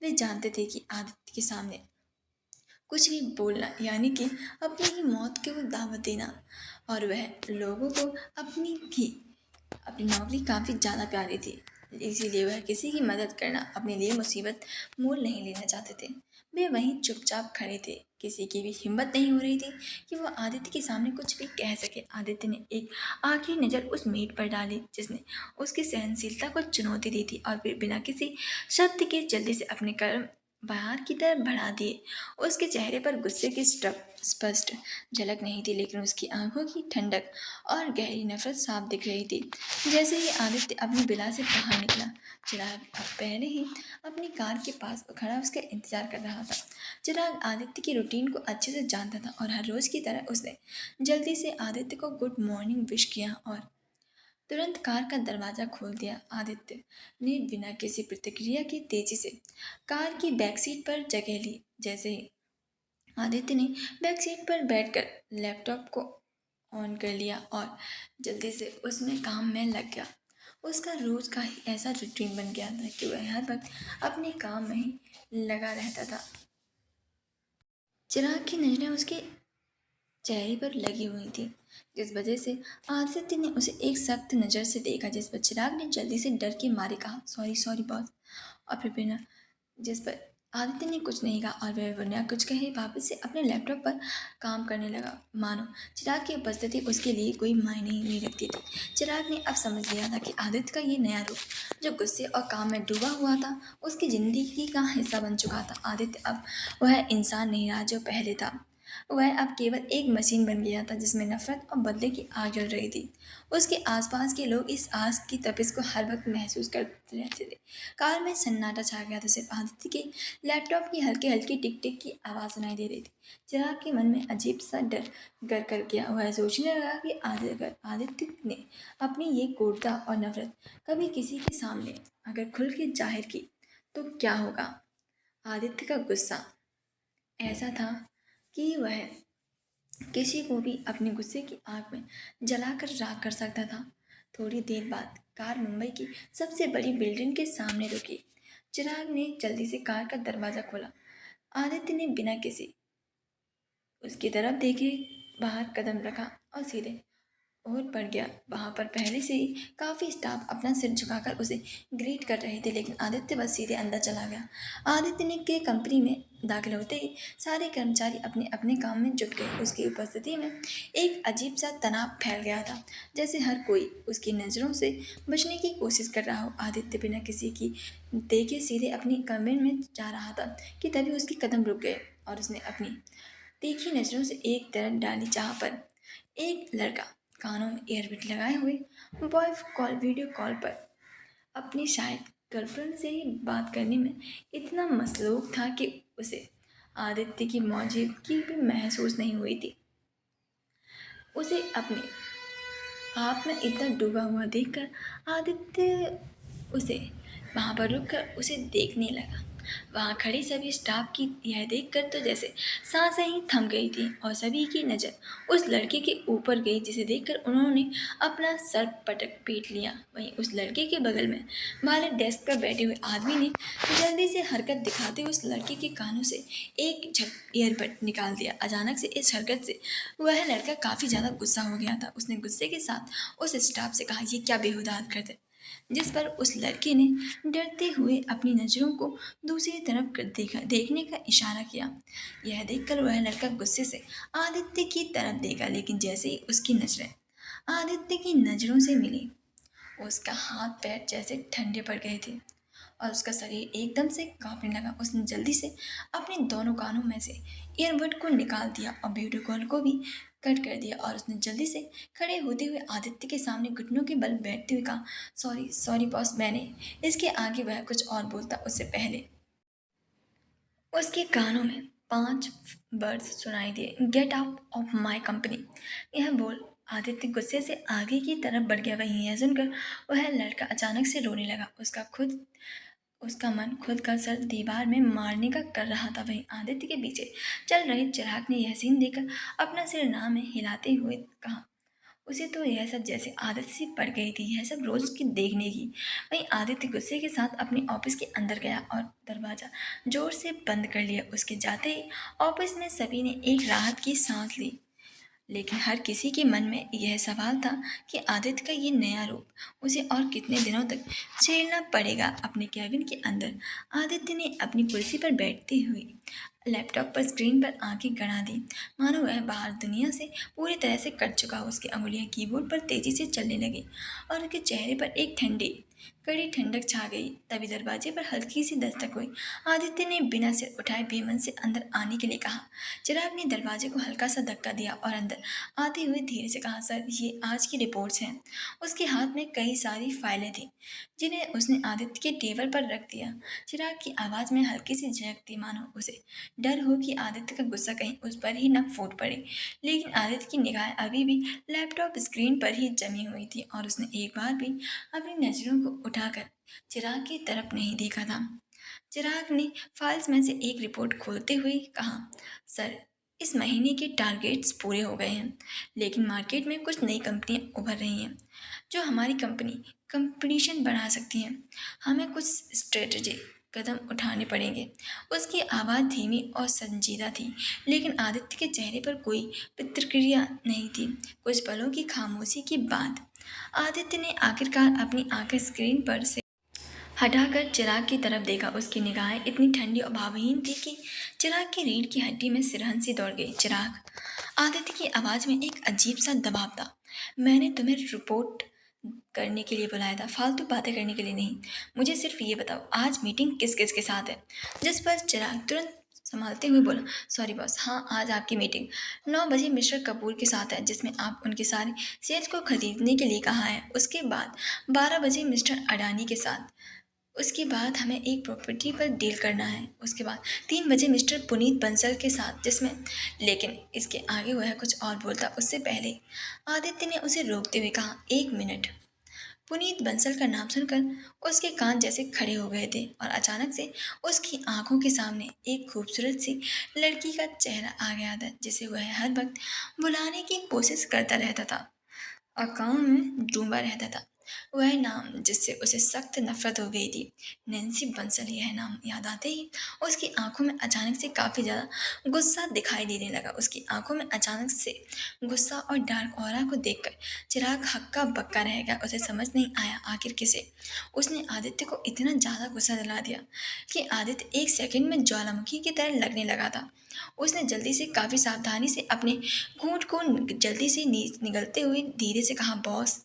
वे जानते थे कि आदित्य के सामने कुछ भी बोलना यानी कि अपनी ही मौत को दावत देना। और वह लोगों को अपनी नौकरी काफ़ी ज़्यादा प्यारी थी, इसीलिए वह किसी की मदद करना अपने लिए मुसीबत मोल नहीं लेना चाहते थे। वे वहीं चुपचाप खड़े थे। किसी की भी हिम्मत नहीं हो रही थी कि वो आदित्य के सामने कुछ भी कह सके। आदित्य ने एक आखिरी नज़र उस मेट पर डाली जिसने उसकी सहनशीलता को चुनौती दी थी, और फिर बिना किसी शब्द के जल्दी से अपने कर्म बाहर की तरफ बढ़ा दिए। उसके चेहरे पर गुस्से की स्पष्ट झलक नहीं थी, लेकिन उसकी आंखों की ठंडक और गहरी नफरत साफ दिख रही थी। जैसे ही आदित्य अपनी विला से बाहर निकला, चिराग अब पहले ही अपनी कार के पास खड़ा उसका इंतजार कर रहा था। चिराग आदित्य की रूटीन को अच्छे से जानता था और हर रोज की तरह उसने जल्दी से आदित्य को गुड मॉर्निंग विश किया और तुरंत कार का दरवाज़ा खोल दिया। आदित्य ने बिना किसी प्रतिक्रिया के तेजी से कार की बैक सीट पर जगह ली। जैसे ही आदित्य ने बैक सीट पर बैठकर लैपटॉप को ऑन कर लिया और जल्दी से उसमें काम में लग गया। उसका रोज का ही ऐसा रूटीन बन गया था कि वह हर वक्त अपने काम में ही लगा रहता था। चिराग की नजरें उसके चेहरे पर लगी हुई थी, जिस वजह से आदित्य ने उसे एक सख्त नज़र से देखा, जिस पर चिराग ने जल्दी से डर के मारे कहा, सॉरी सॉरी बॉस। और फिर बिना जिस पर आदित्य ने कुछ नहीं कहा और वह बिना कुछ कहे वापस से अपने लैपटॉप पर काम करने लगा, मानो चिराग की उपस्थिति उसके लिए कोई मायने ही नहीं रखती थी। चिराग ने अब समझ लिया था कि आदित्य का ये नया रूप जो गुस्से और काम में डूबा हुआ था उसकी जिंदगी का हिस्सा बन चुका था। आदित्य अब वह इंसान नहीं रहा जो पहले था। वह अब केवल एक मशीन बन गया था जिसमें नफरत और बदले की आग जल रही थी। उसके आसपास के लोग इस आग की तपिश को हर वक्त महसूस करते रहते थे। कार में सन्नाटा छा गया था। सिर्फ आदित्य के लैपटॉप की हल्की हल्की टिक टिक की आवाज़ सुनाई दे रही थी। चिराग के मन में अजीब सा डर घर कर गया। वह सोचने लगा कि अगर आदित्य ने अपनी ये क्रूरता और नफरत कभी किसी के सामने अगर खुल के जाहिर की तो क्या होगा। आदित्य का गुस्सा ऐसा था कि वह किसी को भी अपने गुस्से की आग में जलाकर राख कर सकता था। थोड़ी देर बाद कार मुंबई की सबसे बड़ी बिल्डिंग के सामने रुकी। चिराग ने जल्दी से कार का दरवाज़ा खोला। आदित्य ने बिना किसी उसकी तरफ देखे बाहर कदम रखा और सीधे और पड़ गया। वहां पर पहले से ही काफी स्टाफ अपना सिर झुकाकर उसे ग्रीट कर रहे थे, लेकिन आदित्य बस सीधे अंदर चला गया। आदित्य ने के कंपनी में दाखिल होते ही सारे कर्मचारी अपने अपने काम में जुट गए। उसकी उपस्थिति में एक अजीब सा तनाव फैल गया था, जैसे हर कोई उसकी नज़रों से बचने की कोशिश कर रहा हो। आदित्य बिना किसी की देखे सीधे अपनी कमरे में जा रहा था कि तभी उसके कदम रुक गए और उसने अपनी तीखी नज़रों से एक तरफ डाली जहाँ पर एक लड़का कानों में ईयरबड लगाए हुए वॉइस कॉल वीडियो कॉल पर अपनी शायद गर्लफ्रेंड से ही बात करने में इतना मसरूफ था कि उसे आदित्य की मौजूदगी भी महसूस नहीं हुई थी। उसे अपने आप में इतना डूबा हुआ देखकर आदित्य उसे वहाँ पर रुककर उसे देखने लगा। वहाँ खड़े सभी स्टाफ की यह देखकर तो जैसे सांसें ही थम गई थी और सभी की नज़र उस लड़के के ऊपर गई जिसे देखकर उन्होंने अपना सर पटक पीट लिया। वहीं उस लड़के के बगल में वाले डेस्क पर बैठे हुए आदमी ने जल्दी से हरकत दिखाते हुए उस लड़के के कानों से एक झप ईयरबड निकाल दिया। अचानक से इस हरकत से वह लड़का काफ़ी ज़्यादा गुस्सा हो गया था। उसने गुस्से के साथ उस स्टाफ से कहा, ये क्या बेहुदा हरकत, जिस पर उस लड़के ने डरते हुए अपनी नज़रों को दूसरी तरफ कर देखने का इशारा किया। यह देखकर वह लड़का गुस्से से आदित्य की तरफ देखा, लेकिन जैसे ही उसकी नज़रें आदित्य की नज़रों से मिली, उसका हाथ पैर जैसे ठंडे पड़ गए थे और उसका शरीर एकदम से कांपने लगा। उसने जल्दी से अपने दोनों कानों में से ईयरबड को निकाल दिया और वीडियो कॉल को भी कट कर दिया और उसने जल्दी से खड़े होते हुए आदित्य के सामने घुटनों के बल बैठते हुए कहा, सॉरी सॉरी बॉस। मैंने इसके आगे वह कुछ और बोलता उससे पहले उसके कानों में 5 वर्ड्स सुनाई दिए, get out of my company. यह बोल आदित्य गुस्से से आगे की तरफ बढ़ गया। वहीं यह सुनकर वह लड़का अचानक से रोने लगा। उसका मन खुद का सर दीवार में मारने का कर रहा था। वहीं आदित्य के पीछे चल रहे चिराग ने यह सीन देखकर अपना सिर ना में हिलाते हुए कहा, उसे तो यह सब जैसे आदत सी पड़ गई थी, यह सब रोज की देखने की। वहीं आदित्य गुस्से के साथ अपने ऑफिस के अंदर गया और दरवाजा जोर से बंद कर लिया। उसके जाते ही ऑफिस में सभी ने एक राहत की सांस ली, लेकिन हर किसी के मन में यह सवाल था कि आदित्य का ये नया रूप उसे और कितने दिनों तक झेलना पड़ेगा। अपने कैबिन के अंदर आदित्य ने अपनी कुर्सी पर बैठते हुए लैपटॉप पर स्क्रीन पर आंखें गड़ा दी, मानो वह बाहर दुनिया से पूरी तरह से कट चुका हो। उसकी अंगुलियां कीबोर्ड पर तेजी से चलने लगी और उसके चेहरे पर एक कड़ी ठंडक छा गई। तभी दरवाजे पर हल्की सी दस्तक हुई। आदित्य ने बिना सिर उठाए बेमन से अंदर आने के लिए कहा। चिराग ने दरवाजे को हल्का सा धक्का दिया और अंदर आते हुए धीरे से कहा, सर ये आज की रिपोर्ट्स हैं। उसके हाथ में कई सारी फाइलें थीं जिन्हें उसने आदित्य के टेबल पर रख दिया। चिराग की आवाज़ में हल्की सी झिझक थी, मानो उसे डर हो कि आदित्य का गुस्सा कहीं उस पर ही न फूट पड़े। लेकिन आदित्य की निगाहें अभी भी लैपटॉप स्क्रीन पर ही जमी हुई थी और उसने एक बार भी अपनी नज़रों को उठाकर चिराग की तरफ नहीं देखा था। चिराग ने फाइल्स में से एक रिपोर्ट खोलते हुए कहा, सर इस महीने के टारगेट्स पूरे हो गए हैं, लेकिन मार्केट में कुछ नई कंपनियां उभर रही हैं जो हमारी कंपनी कंपटीशन बढ़ा सकती हैं। हमें कुछ स्ट्रेटजी कदम उठाने पड़ेंगे। उसकी आवाज़ धीमी और संजीदा थी, लेकिन आदित्य के चेहरे पर कोई प्रतिक्रिया नहीं थी। कुछ पलों की खामोशी के बाद आदित्य ने आखिरकार अपनी आंखें स्क्रीन पर से हटाकर चिराग की तरफ देखा। उसकी निगाहें इतनी ठंडी और भावहीन थी कि चिराग की रीढ़ की हड्डी में सिरहन सी दौड़ गई। चिराग, आदित्य की आवाज़ में एक अजीब सा दबाव था। मैंने तुम्हें रिपोर्ट करने के लिए बुलाया था, फालतू बातें करने के लिए नहीं। मुझे सिर्फ ये बताओ, आज मीटिंग किस किस के साथ है? जिस पर चिराग तुरंत संभालते हुए बोला, सॉरी बॉस, हाँ आज आपकी मीटिंग 9 बजे मिस्टर कपूर के साथ है, जिसमें आप उनके सारे शेयर को खरीदने के लिए कहा है। उसके बाद 12 बजे मिस्टर अडानी के साथ। उसके बाद हमें एक प्रॉपर्टी पर डील करना है। उसके बाद 3 बजे मिस्टर पुनीत बंसल के साथ, जिसमें लेकिन इसके आगे वह कुछ और बोलता उससे पहले आदित्य ने उसे रोकते हुए कहा, 1 मिनट। पुनीत बंसल का नाम सुनकर उसके कान जैसे खड़े हो गए थे और अचानक से उसकी आंखों के सामने एक खूबसूरत सी लड़की का चेहरा आ गया था, जिसे वह हर वक्त बुलाने की कोशिश करता रहता था और काम में डूबा रहता था। वह नाम जिससे उसे सख्त नफरत हो गई थी, नैन्सी बंसल। यह नाम याद आते ही उसकी आंखों में अचानक से काफ़ी ज़्यादा गुस्सा दिखाई देने लगा। उसकी आंखों में अचानक से गुस्सा और डार्क ऑरा को देखकर चिराग हक्का बक्का रह गया। उसे समझ नहीं आया आखिर किसे उसने आदित्य को इतना ज़्यादा गुस्सा दिला दिया कि आदित्य एक सेकंड में ज्वालामुखी की तरह लगने लगा था। उसने जल्दी से काफ़ी सावधानी से अपने घूंट को जल्दी से निगलते हुए धीरे से कहा, बॉस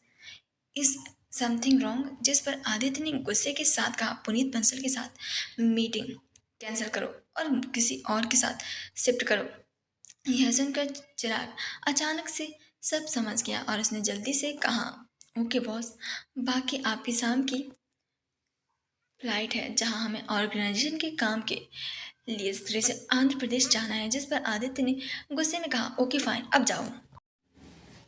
इज समथिंग रॉन्ग? जिस पर आदित्य ने गुस्से के साथ कहा, पुनीत बंसल के साथ मीटिंग कैंसिल करो और किसी और के साथ शिफ्ट करो। यह सुनकर चिराग अचानक से सब समझ गया और उसने जल्दी से कहा, ओके बॉस, बाकी आपकी शाम की फ्लाइट है जहां हमें ऑर्गेनाइजेशन के काम के लिए इस तरह से आंध्र प्रदेश जाना है। जिस पर आदित्य ने गुस्से में कहा, ओके फाइन, अब जाओ।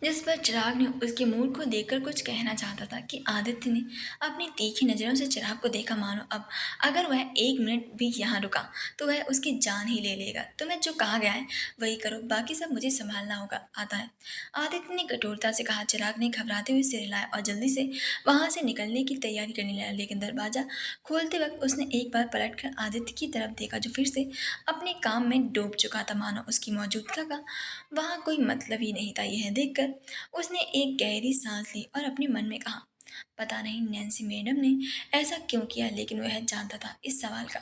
जिस पर चिराग ने उसके मूड को देखकर कुछ कहना चाहता था कि आदित्य ने अपनी तीखी नज़रों से चिराग को देखा, मानो अब अगर वह 1 मिनट भी यहाँ रुका तो वह उसकी जान ही ले लेगा। तुम्हें जो कहा गया है वही करो, बाकी सब मुझे संभालना होगा, आता है। आदित्य ने कठोरता से कहा। चिराग ने घबराते हुए सिर हिलाया और जल्दी से वहां से निकलने की तैयारी करने लगा, लेकिन दरवाजा खोलते वक्त उसने एक बार पलटकर आदित्य की तरफ देखा, जो फिर से अपने काम में डूब चुका था, मानो उसकी मौजूदगी का वहां कोई मतलब ही नहीं था। यह देखकर उसने एक गहरी सांस ली और अपने मन में कहा, पता नहीं नैन्सी मैडम ने ऐसा क्यों किया, लेकिन वह जानता था इस सवाल का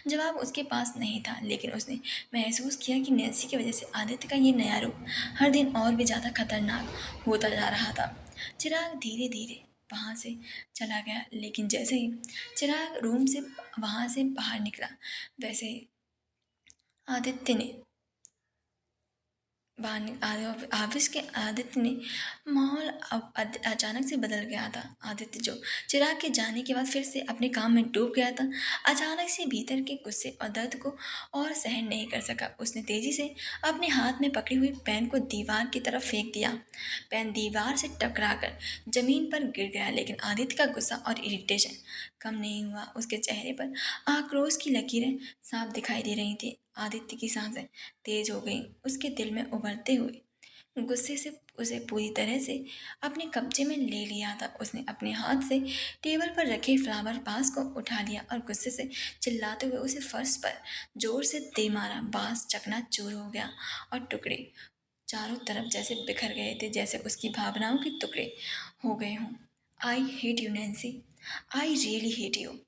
जवाब उसके पास नहीं था। लेकिन उसने महसूस किया कि नैन्सी की वजह से आदित्य का ये नया रूप हर दिन और भी ज़्यादा खतरनाक होता जा रहा था। चिराग धीरे धीरे वहाँ से चला गया, लेकिन जैसे ही चिराग रूम से वहाँ से बाहर निकला, वैसे ही आदित्य ने ऑफिस के आदित्य ने माहौल अब अचानक से बदल गया था। आदित्य जो चिराग के जाने के बाद फिर से अपने काम में डूब गया था, अचानक से भीतर के गुस्से और दर्द को और सहन नहीं कर सका। उसने तेजी से अपने हाथ में पकड़ी हुई पेन को दीवार की तरफ फेंक दिया। पेन दीवार से टकराकर जमीन पर गिर गया, लेकिन आदित्य का गुस्सा और इरिटेशन कम नहीं हुआ। उसके चेहरे पर आक्रोश की लकीरें साफ दिखाई दे रही थी। आदित्य की सांसें तेज हो गई। उसके दिल में उभरते हुए गुस्से से उसे पूरी तरह से अपने कब्जे में ले लिया था। उसने अपने हाथ से टेबल पर रखे फ्लावर बास को उठा लिया और गुस्से से चिल्लाते हुए उसे फर्श पर जोर से दे मारा। बास चकनाचूर हो गया और टुकड़े चारों तरफ जैसे बिखर गए थे, जैसे उसकी भावनाओं के टुकड़े हो गए हों। I hate you Nancy, I really hate you.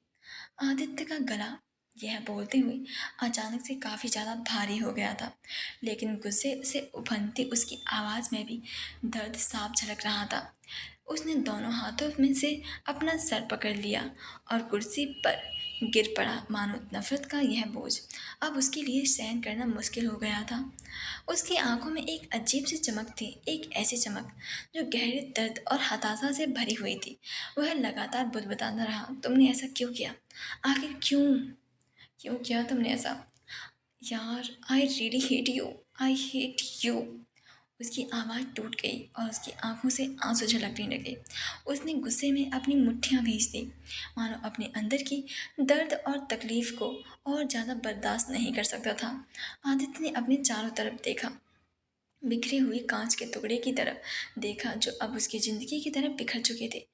Aditya का गला यह बोलते हुए अचानक से काफ़ी ज़्यादा भारी हो गया था, लेकिन गुस्से से उफनती उसकी आवाज़ में भी दर्द साफ झलक रहा था। उसने दोनों हाथों में से अपना सर पकड़ लिया और कुर्सी पर गिर पड़ा, मानो नफरत का यह बोझ अब उसके लिए सहन करना मुश्किल हो गया था। उसकी आंखों में एक अजीब सी चमक थी, एक ऐसी चमक जो गहरे दर्द और हताशा से भरी हुई थी। वह लगातार बुदबुदाता रहा, तुमने ऐसा क्यों किया, आखिर क्यों क्यों किया तुमने ऐसा? यार, I really hate you, I hate you. उसकी आवाज़ टूट गई और उसकी आंखों से आंसू झलकने लगे। उसने गुस्से में अपनी मुट्ठियां भींच दी, मानो अपने अंदर की दर्द और तकलीफ को और ज़्यादा बर्दाश्त नहीं कर सकता था। आदित्य ने अपने चारों तरफ देखा, बिखरे हुए कांच के टुकड़े की तरफ देखा जो अब उसकी जिंदगी की तरफ बिखर चुके थे,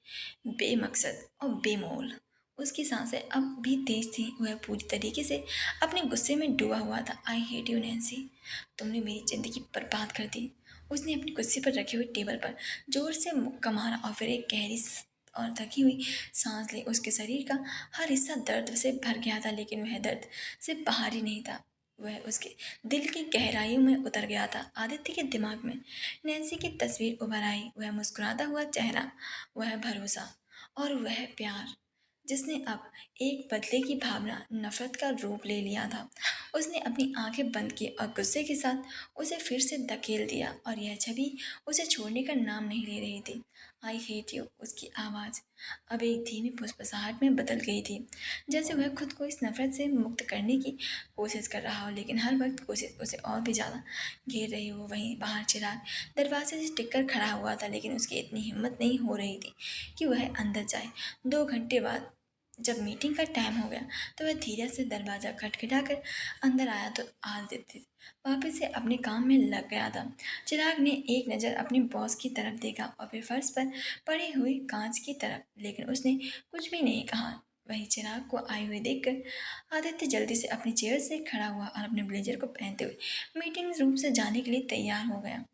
बेमकसद और बेमोल। उसकी सांसें अब भी तेज थीं। वह पूरी तरीके से अपने गुस्से में डूबा हुआ था। आई हेट यू नैन्सी, तुमने मेरी जिंदगी बर्बाद कर दी। उसने अपनी कुर्सी पर रखे हुए टेबल पर जोर से मुक्का मारा और फिर एक गहरी और थकी हुई सांस ली। उसके शरीर का हर हिस्सा दर्द से भर गया था, लेकिन वह दर्द से बाहर ही नहीं था, वह उसके दिल की गहराइयों में उतर गया था। आदित्य के दिमाग में नैन्सी की तस्वीर उभर आई, वह मुस्कुराता हुआ चेहरा, वह भरोसा और वह प्यार जिसने अब एक बदले की भावना नफरत का रूप ले लिया था। उसने अपनी आंखें बंद की और गुस्से के साथ उसे फिर से धकेल दिया और यह छवि उसे छोड़ने का नाम नहीं ले रही थी। आई हेट यू, उसकी आवाज़ अब एक धीमी फुसफुसाहट में बदल गई थी, जैसे वह खुद को इस नफरत से मुक्त करने की कोशिश कर रहा हो, लेकिन हर वक्त कोशिश उसे और भी ज़्यादा घेर रही हो। वहीं बाहर चिराग दरवाजे से टिककर खड़ा हुआ था, लेकिन उसकी इतनी हिम्मत नहीं हो रही थी कि वह अंदर जाए। 2 घंटे बाद जब मीटिंग का टाइम हो गया तो वह धीरे से दरवाज़ा खटखटाकर अंदर आया तो आदित्य वापस से अपने काम में लग गया था। चिराग ने एक नज़र अपने बॉस की तरफ देखा और फिर फर्श पर पड़े हुए कांच की तरफ, लेकिन उसने कुछ भी नहीं कहा। वही चिराग को आए हुए देखकर आदित्य जल्दी से अपनी चेयर से खड़ा हुआ और अपने ब्लेजर को पहनते हुए मीटिंग रूम से जाने के लिए तैयार हो गया।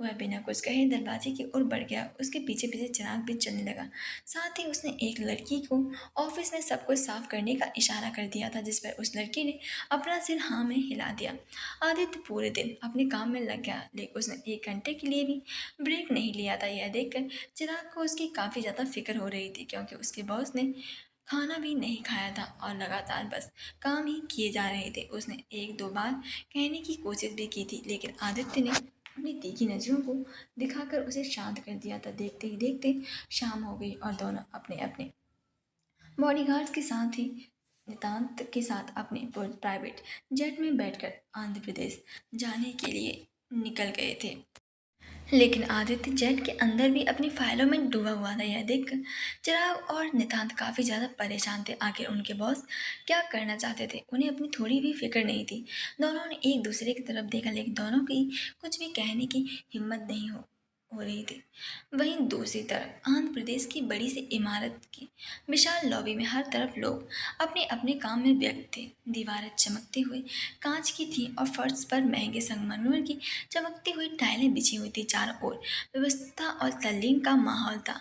वह बिना कुछ कहे दरवाजे की ओर बढ़ गया। उसके पीछे पीछे चिराग भी चलने लगा। साथ ही उसने एक लड़की को ऑफिस में सब कुछ साफ करने का इशारा कर दिया था, जिस पर उस लड़की ने अपना सिर हाँ में हिला दिया। आदित्य पूरे दिन अपने काम में लग गया, लेकिन उसने 1 घंटे के लिए भी ब्रेक नहीं लिया था। यह देखकर चिराग को उसकी काफ़ी ज़्यादा फिक्र हो रही थी, क्योंकि उसके बॉस ने खाना भी नहीं खाया था और लगातार बस काम ही किए जा रहे थे। उसने 1-2 बार कहने की कोशिश भी की थी, लेकिन आदित्य ने अपनी तीखी नज़रों को दिखाकर उसे शांत कर दिया था। देखते ही देखते शाम हो गई और दोनों अपने अपने बॉडीगार्ड्स के साथ ही नितांत के साथ अपने प्राइवेट जेट में बैठकर आंध्र प्रदेश जाने के लिए निकल गए थे। लेकिन आदित्य जेट के अंदर भी अपनी फाइलों में डूबा हुआ था। यह देखकर चिराग और नितांत काफी ज्यादा परेशान थे। आखिर उनके बॉस क्या करना चाहते थे, उन्हें अपनी थोड़ी भी फिक्र नहीं थी। दोनों ने एक दूसरे की तरफ देखा, लेकिन दोनों की कुछ भी कहने की हिम्मत नहीं हो रही थी। वहीं दूसरी तरफ आंध्र प्रदेश की बड़ी सी इमारत की विशाल लॉबी में हर तरफ लोग अपने अपने काम में व्यस्त थे। दीवारें चमकते हुए कांच की थी और फर्श पर महंगे संगमरमर की चमकती हुई टाइलें बिछी हुई थी। चारों ओर व्यवस्था और तल्लीन का माहौल था।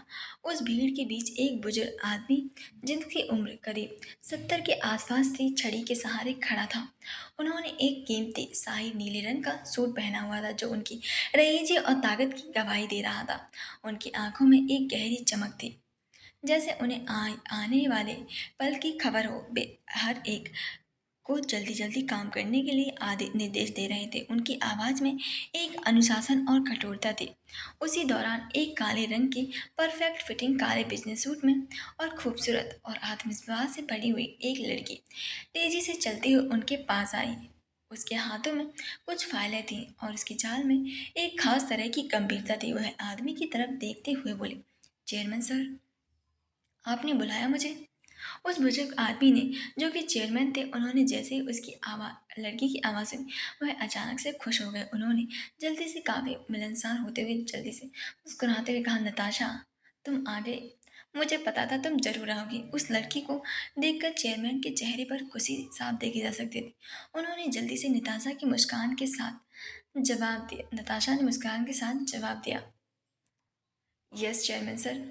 उस भीड़ के बीच एक बुजुर्ग आदमी, जिनकी उम्र करीब 70 के आसपास थी, छड़ी के सहारे खड़ा था। उन्होंने एक कीमती शाही नीले रंग का सूट पहना हुआ था, जो उनकी रईसी और ताकत की गवाही दे रहा था। उनकी आंखों में एक गहरी चमक थी, जैसे उन्हें आने वाले पल की खबर हो। वे हर एक को जल्दी जल्दी काम करने के लिए आदि निर्देश दे रहे थे। उनकी आवाज में एक अनुशासन और कठोरता थी। उसी दौरान एक काले रंग की परफेक्ट फिटिंग काले बिजनेस सूट में और खूबसूरत और आत्मविश्वास से भरी हुई एक लड़की तेजी से चलती हुई उनके पास आई। उसके हाथों में कुछ फाइलें थीं और उसकी चाल में एक खास तरह की गंभीरता थी। वह आदमी की तरफ देखते हुए बोली, चेयरमैन सर, आपने बुलाया मुझे? उस बुजुर्ग आदमी ने, जो कि चेयरमैन थे, उन्होंने जैसे ही उसकी आवाज़ लड़की की आवाज़ सुनी, वह अचानक से खुश हो गए। उन्होंने जल्दी से काफ़ी मिलनसार होते हुए जल्दी से मुस्कुराते हुए कहा, नताशा, तुम आ गए। मुझे पता था तुम जरूर आओगी। उस लड़की को देखकर चेयरमैन के चेहरे पर खुशी साफ देखी जा सकती थी। उन्होंने जल्दी से नताशा ने मुस्कान के साथ जवाब दिया, यस चेयरमैन सर,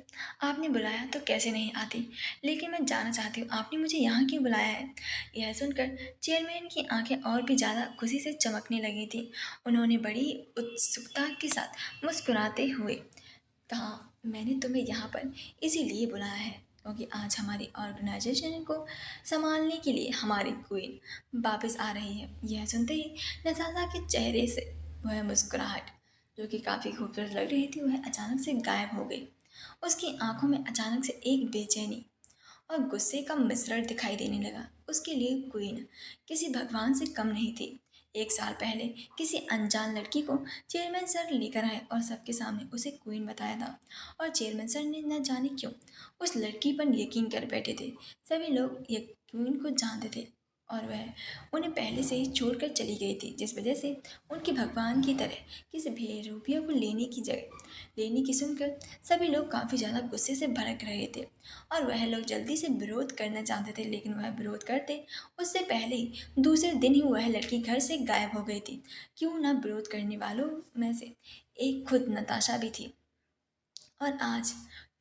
आपने बुलाया तो कैसे नहीं आती, लेकिन मैं जानना चाहती हूँ आपने मुझे यहाँ क्यों बुलाया है। यह सुनकर चेयरमैन की आंखें और भी ज़्यादा खुशी से चमकने लगी थी। उन्होंने बड़ी उत्सुकता के साथ मुस्कुराते हुए कहा, मैंने तुम्हें यहाँ पर इसीलिए बुलाया है क्योंकि आज हमारी ऑर्गेनाइजेशन को संभालने के लिए हमारी क्वीन वापस आ रही है। यह सुनते ही नताशा के चेहरे से वह मुस्कुराहट, जो कि काफ़ी खूबसूरत लग रही थी, वह अचानक से गायब हो गई। उसकी आंखों में अचानक से एक बेचैनी और गुस्से का मिश्रण दिखाई देने लगा। उसके लिए क्वीन किसी भगवान से कम नहीं थी। एक साल पहले किसी अनजान लड़की को चेयरमैन सर लेकर आए और सबके सामने उसे क्वीन बताया था, और चेयरमैन सर ने न जाने क्यों उस लड़की पर यकीन कर बैठे थे। सभी लोग ये क्वीन को जानते थे और वह उन्हें पहले से ही छोड़कर चली गई थी, जिस वजह से उनके भगवान की तरह किसी बेरूपिया को लेने की सुनकर सभी लोग काफ़ी ज़्यादा गुस्से से भड़क रहे थे और वह लोग जल्दी से विरोध करना चाहते थे। लेकिन वह विरोध करते उससे पहले ही दूसरे दिन ही वह लड़की घर से गायब हो गई थी। क्यों ना विरोध करने वालों में से एक खुद नताशा भी थी। और आज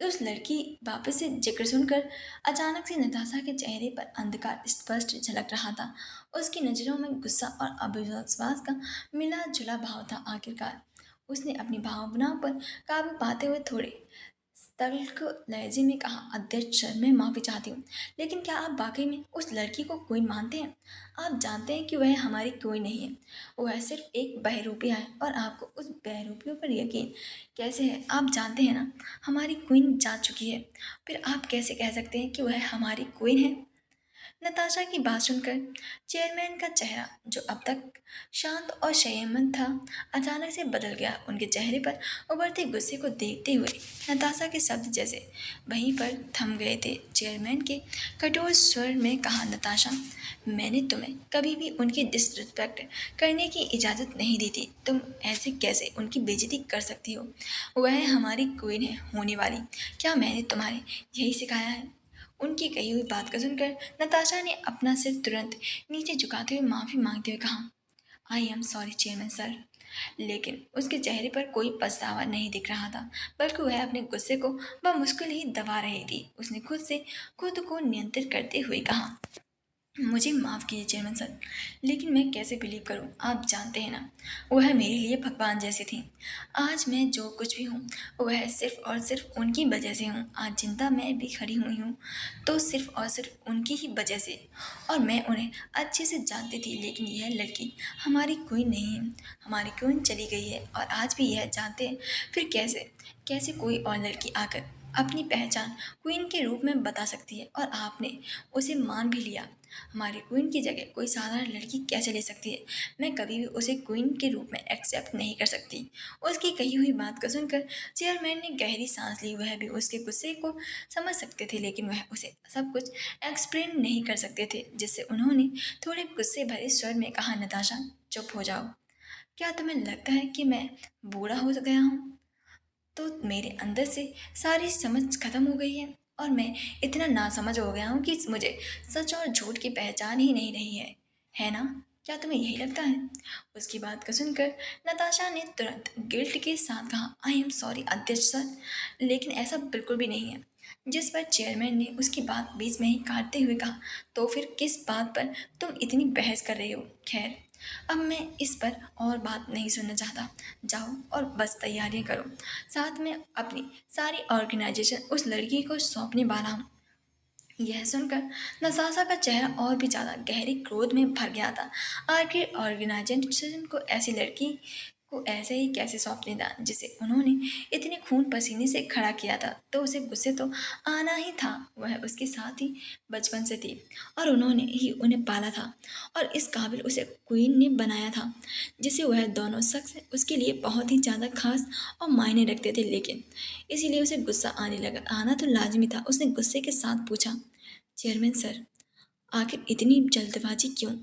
उस लड़की वापस से जिक्र सुनकर अचानक से नताशा के चेहरे पर अंधकार स्पष्ट झलक रहा था। उसकी नज़रों में गुस्सा और अविश्वास का मिला जुला भाव था। आखिरकार उसने अपनी भावनाओं पर काबू पाते हुए थोड़े तल्ख लहजे में कहा, अध्यक्ष सर, मैं माफ़ी चाहती हूँ, लेकिन क्या आप वाकई में उस लड़की को क्वीन मानते हैं? आप जानते हैं कि वह हमारी क्वीन नहीं है, वह सिर्फ एक बहरूपिया है। और आपको उस बहरूपियों पर यकीन कैसे है? आप जानते हैं ना, हमारी क्वीन जा चुकी है, फिर आप कैसे कह सकते हैं कि वह हमारी क्वीन है? नताशा की बात सुनकर चेयरमैन का चेहरा, जो अब तक शांत और संयमन था, अचानक से बदल गया। उनके चेहरे पर उभरते गुस्से को देखते हुए नताशा के शब्द जैसे वहीं पर थम गए थे। चेयरमैन के कठोर स्वर में कहा, नताशा, मैंने तुम्हें कभी भी उनकी डिसरिस्पेक्ट करने की इजाज़त नहीं दी थी। तुम ऐसे कैसे उनकी बेइज्जती कर सकती हो? वह हमारी क्वीन है होने वाली। क्या मैंने तुम्हारे यही सिखाया है? उनकी कही हुई बात को सुनकर नताशा ने अपना सिर तुरंत नीचे झुकाते हुए माफ़ी मांगते हुए कहा, I am sorry chairman sir. लेकिन उसके चेहरे पर कोई पछतावा नहीं दिख रहा था, बल्कि वह अपने गुस्से को बमुश्किल ही दबा रही थी। उसने खुद को नियंत्रित करते हुए कहा, मुझे माफ़ कीजिए चेयरमैन सर, लेकिन मैं कैसे बिलीव करूं? आप जानते हैं ना, वह मेरे लिए भगवान जैसी थी। आज मैं जो कुछ भी हूँ, वह सिर्फ़ और सिर्फ़ उनकी वजह से हूँ। आज जिंदा मैं भी खड़ी हुई हूँ, तो सिर्फ़ और सिर्फ़ उनकी ही वजह से। और मैं उन्हें अच्छे से जानती थी, लेकिन यह लड़की हमारी क्वीन नहीं है। हमारी क्वीन चली गई है और आज भी यह जानते हैं। फिर कैसे कैसे कोई और लड़की आकर अपनी पहचान क्वीन के रूप में बता सकती है, और आपने उसे मान भी लिया। हमारी क्वीन की जगह कोई साधारण लड़की कैसे ले सकती है? मैं कभी भी उसे क्वीन के रूप में एक्सेप्ट नहीं कर सकती। उसकी कही हुई बात को सुनकर चेयरमैन ने गहरी सांस ली। वह भी उसके गुस्से को समझ सकते थे, लेकिन वह उसे सब कुछ एक्सप्लेन नहीं कर सकते थे, जिससे उन्होंने थोड़े गुस्से भरे स्वर में कहा, नताशा चुप हो जाओ। क्या तुम्हें लगता है कि मैं बूढ़ा हो गया हूँ? तो मेरे अंदर से सारी समझ खत्म हो गई है, और मैं इतना नासमझ हो गया हूँ कि मुझे सच और झूठ की पहचान ही नहीं रही है ना? क्या तुम्हें यही लगता है? उसकी बात को सुनकर नताशा ने तुरंत गिल्ट के साथ कहा, आई एम सॉरी अध्यक्ष सर, लेकिन ऐसा बिल्कुल भी नहीं है। जिस पर चेयरमैन ने उसकी बात बीच में ही काटते हुए कहा, तो फिर किस बात पर तुम इतनी बहस कर रही हो? खैर, अब मैं इस पर और बात नहीं सुनना चाहता। जाओ और बस तैयारियां करो। साथ में अपनी सारी ऑर्गेनाइजेशन उस लड़की को सौंपने वाला हूँ। यह सुनकर नसासा का चेहरा और भी ज्यादा गहरे क्रोध में भर गया था। आखिर ऑर्गेनाइजेशन को ऐसी लड़की को ऐसे ही कैसे सौंपने था, जिसे उन्होंने इतने खून पसीने से खड़ा किया था? तो उसे गुस्से तो आना ही था। वह उसके साथ ही बचपन से थी, और उन्होंने ही उन्हें पाला था, और इस काबिल उसे क्वीन ने बनाया था, जिसे वह दोनों शख्स उसके लिए बहुत ही ज़्यादा खास और मायने रखते थे। लेकिन इसीलिए उसे गुस्सा आने लगा। आना तो लाजमी था। उसने गुस्से के साथ पूछा, चेयरमैन सर, आखिर इतनी जल्दबाजी क्यों?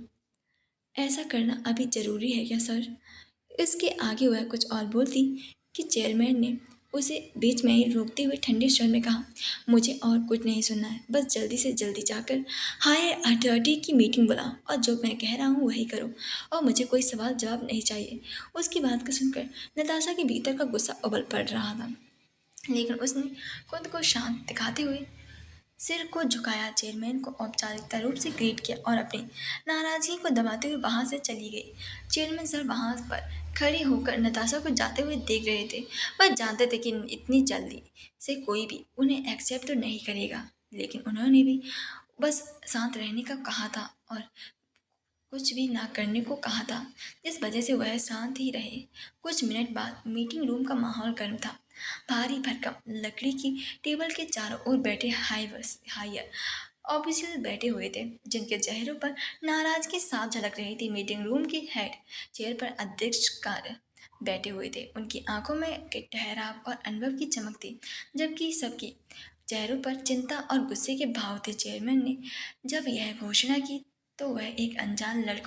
ऐसा करना अभी ज़रूरी है क्या सर? इसके आगे वह कुछ और बोलती कि चेयरमैन ने उसे बीच में ही रोकते हुए ठंडे स्वर में कहा, मुझे और कुछ नहीं सुनना है। बस जल्दी से जल्दी जाकर हायर अथॉरिटी की मीटिंग बुलाओ, और जो मैं कह रहा हूँ वही करो, और मुझे कोई सवाल जवाब नहीं चाहिए। उसकी बात को सुनकर नताशा के भीतर का गुस्सा उबल पड़ रहा था, लेकिन उसने खुद को शांत दिखाते हुए सिर को झुकाया। चेयरमैन को औपचारिकता रूप से ग्रीट किया और अपनी नाराजगी को दबाते हुए वहां से चली गई। चेयरमैन सर वहां पर खड़े होकर नताशा को जाते हुए देख रहे थे। वह जानते थे कि इतनी जल्दी से कोई भी उन्हें एक्सेप्ट तो नहीं करेगा, लेकिन उन्होंने भी बस शांत रहने का कहा था और कुछ भी ना करने को कहा था, जिस वजह से वह शांत ही रहे। कुछ मिनट बाद मीटिंग रूम का माहौल गर्म था। भारी भरकम लकड़ी की टेबल के चारों ओर बैठे हायर ऑफिशियल बैठे हुए थे, जिनके चेहरों पर नाराजगी साफ झलक रही थी। मीटिंग रूम के हेड चेयर पर अध्यक्ष कार्य बैठे हुए थे। उनकी आंखों में के ठहराव और अनुभव की चमक थी, जबकि सबकी चेहरों पर चिंता और गुस्से के भाव थे। चेयरमैन ने जब यह घोषणा की, तो वह एक अनजान लड़की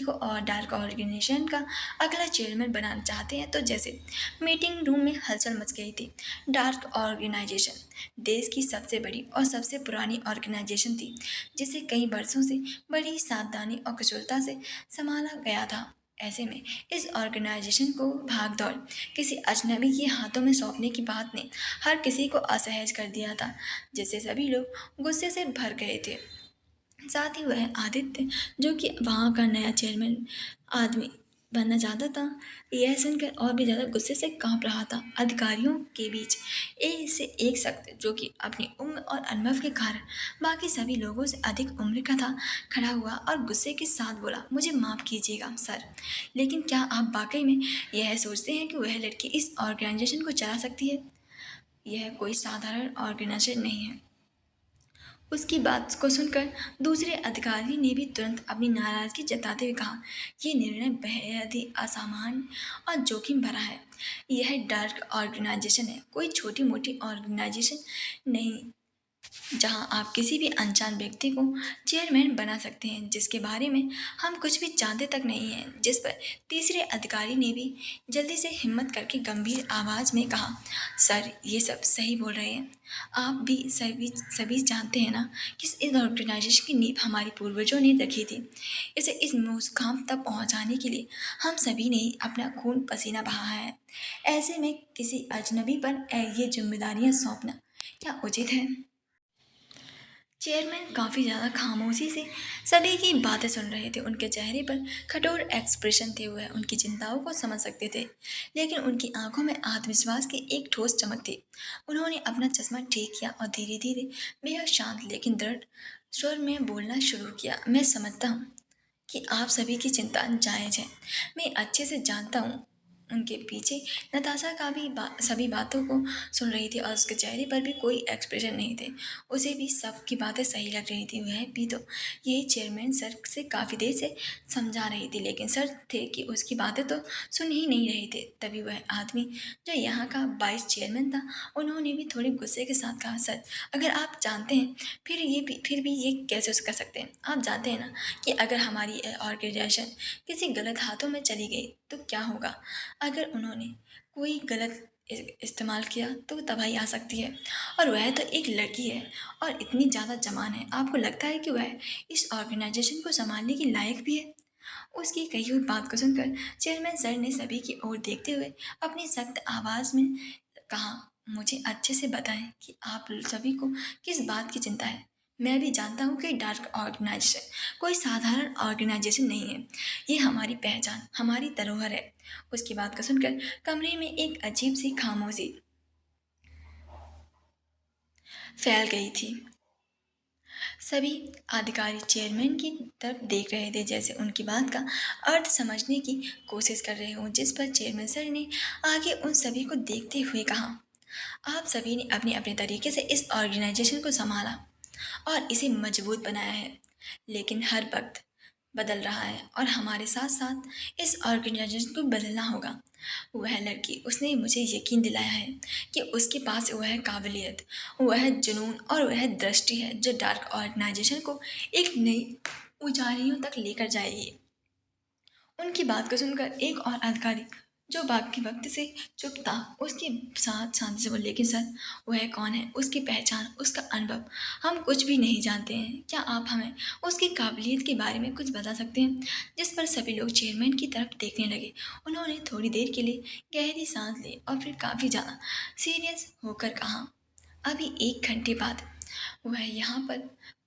को और डार्क ऑर्गेनाइजेशन का अगला चेयरमैन बनाना चाहते हैं। तो जैसे मीटिंग रूम में हलचल मच गई थी। डार्क ऑर्गेनाइजेशन देश की सबसे बड़ी और सबसे पुरानी ऑर्गेनाइजेशन थी, जिसे कई वर्षों से बड़ी सावधानी और कुशलता से संभाला गया था। ऐसे में इस ऑर्गेनाइजेशन को भागदौड़ किसी अजनबी के हाथों में सौंपने की बात ने हर किसी को असहज कर दिया था, जिससे सभी लोग गुस्से से भर गए थे। साथ ही वह आदित्य, जो कि वहाँ का नया चेयरमैन आदमी बनना चाहता था, यह सुनकर और भी ज़्यादा गुस्से से कांप रहा था। अधिकारियों के बीच एक से एक शख्स, जो कि अपनी उम्र और अनुभव के कारण बाकी सभी लोगों से अधिक उम्र का था, खड़ा हुआ और गुस्से के साथ बोला, मुझे माफ़ कीजिएगा सर, लेकिन क्या आप वाकई में यह सोचते हैं कि वह लड़की इस ऑर्गेनाइजेशन को चला सकती है? यह कोई साधारण ऑर्गेनाइजेशन नहीं है। उसकी बात को सुनकर दूसरे अधिकारी ने भी तुरंत अपनी नाराजगी जताते हुए कहा, यह निर्णय बेहद ही असामान्य और जोखिम भरा है। यह डार्क ऑर्गेनाइजेशन है, कोई छोटी मोटी ऑर्गेनाइजेशन नहीं, जहां आप किसी भी अनजान व्यक्ति को चेयरमैन बना सकते हैं, जिसके बारे में हम कुछ भी जानते तक नहीं हैं। जिस पर तीसरे अधिकारी ने भी जल्दी से हिम्मत करके गंभीर आवाज में कहा, सर ये सब सही बोल रहे हैं। आप भी सभी सभी जानते हैं ना कि इस ऑर्गेनाइजेशन की नींव हमारे पूर्वजों ने रखी थी। इसे इस मुकाम तक पहुंचाने के लिए हम सभी ने अपना खून पसीना बहाया है। ऐसे में किसी अजनबी पर ये जिम्मेदारियां सौंपना क्या उचित है? चेयरमैन काफ़ी ज़्यादा खामोशी से सभी की बातें सुन रहे थे। उनके चेहरे पर कठोर एक्सप्रेशन थे। वह उनकी चिंताओं को समझ सकते थे, लेकिन उनकी आंखों में आत्मविश्वास की एक ठोस चमक थी। उन्होंने अपना चश्मा ठीक किया और धीरे धीरे बेहद शांत लेकिन दृढ़ स्वर में बोलना शुरू किया। मैं समझता हूँ कि आप सभी की चिंता जायज़ है। मैं अच्छे से जानता हूँ। उनके पीछे नताशा का भी सभी बातों को सुन रही थी और उसके चेहरे पर भी कोई एक्सप्रेशन नहीं थे। उसे भी सबकी बातें सही लग रही थी। वह भी तो यही चेयरमैन सर से काफ़ी देर से समझा रही थी, लेकिन सर थे कि उसकी बातें तो सुन ही नहीं रहे थे। तभी वह आदमी जो यहाँ का वाइस चेयरमैन था, उन्होंने भी थोड़े गुस्से के साथ कहा, सर अगर आप जानते हैं फिर भी ये कैसे कर सकते हैं। आप जानते हैं ना कि अगर हमारी ऑर्गेनाइजेशन किसी गलत हाथों में चली गई तो क्या होगा। अगर उन्होंने कोई गलत इस्तेमाल किया तो तबाही आ सकती है। और वह तो एक लड़की है और इतनी ज़्यादा जवान है। आपको लगता है कि वह इस ऑर्गेनाइजेशन को संभालने की लायक भी है। उसकी कही हुई बात को सुनकर चेयरमैन सर ने सभी की ओर देखते हुए अपनी सख्त आवाज़ में कहा, मुझे अच्छे से बताएं कि आप सभी को किस बात की चिंता है। मैं भी जानता हूँ कि डार्क ऑर्गेनाइजेशन कोई साधारण ऑर्गेनाइजेशन नहीं है। ये हमारी पहचान, हमारी धरोहर है। उसकी बात को सुनकर कमरे में एक अजीब सी खामोशी फैल गई थी। सभी अधिकारी चेयरमैन की तरफ देख रहे थे, जैसे उनकी बात का अर्थ समझने की कोशिश कर रहे हों। जिस पर चेयरमैन सर ने आगे उन सभी को देखते हुए कहा, आप सभी ने अपने अपने तरीके से इस ऑर्गेनाइजेशन को संभाला और इसे मजबूत बनाया है, लेकिन हर वक्त बदल रहा है और हमारे साथ साथ इस ऑर्गेनाइजेशन को बदलना होगा। वह लड़की, उसने मुझे यकीन दिलाया है कि उसके पास वह काबिलियत, वह जुनून और वह दृष्टि है जो डार्क ऑर्गेनाइजेशन को एक नई ऊंचाइयों तक लेकर जाएगी। उनकी बात को सुनकर एक और अधिकारी जो बाकी वक्त से चुप था, उसके साथ शांति से बोले, लेकिन सर वह कौन है, उसकी पहचान, उसका अनुभव हम कुछ भी नहीं जानते हैं। क्या आप हमें उसकी काबिलियत के बारे में कुछ बता सकते हैं। जिस पर सभी लोग चेयरमैन की तरफ देखने लगे। उन्होंने थोड़ी देर के लिए गहरी सांस ली और फिर काफ़ी ज़्यादा सीरियस होकर कहा, अभी 1 घंटे बाद वह यहाँ पर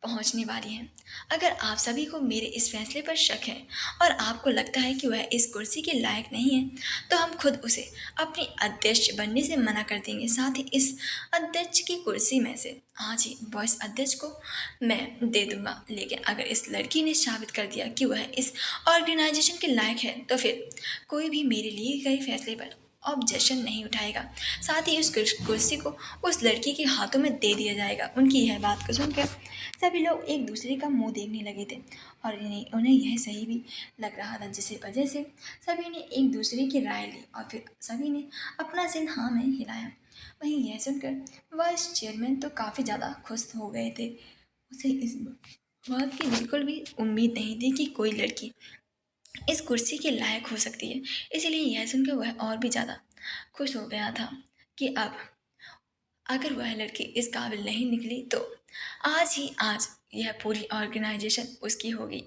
पहुँचने वाली है। अगर आप सभी को मेरे इस फैसले पर शक है और आपको लगता है कि वह इस कुर्सी के लायक नहीं है, तो हम खुद उसे अपनी अध्यक्ष बनने से मना कर देंगे। साथ ही इस अध्यक्ष की कुर्सी में से आज ही वाइस अध्यक्ष को मैं दे दूंगा। लेकिन अगर इस लड़की ने साबित कर दिया कि वह इस ऑर्गेनाइजेशन के लायक है, तो फिर कोई भी मेरे लिए गए फैसले पर ऑब्जेक्शन नहीं उठाएगा। साथ ही उस कुर्सी को उस लड़की के हाथों में दे दिया जाएगा। उनकी यह बात को सुनकर सभी लोग एक दूसरे का मुंह देखने लगे थे और उन्हें यह सही भी लग रहा था, जिसकी वजह से सभी ने एक दूसरे की राय ली और फिर सभी ने अपना सिर हाँ में हिलाया। वहीं यह सुनकर वाइस चेयरमैन तो काफ़ी ज़्यादा खुश हो गए थे। उसे इस बात की बिल्कुल भी उम्मीद नहीं थी कि कोई लड़की इस कुर्सी के लायक हो सकती है। इसीलिए यह सुनकर वह और भी ज़्यादा खुश हो गया था कि अब अगर वह लड़की इस काबिल नहीं निकली तो आज ही आज यह पूरी ऑर्गेनाइजेशन उसकी होगी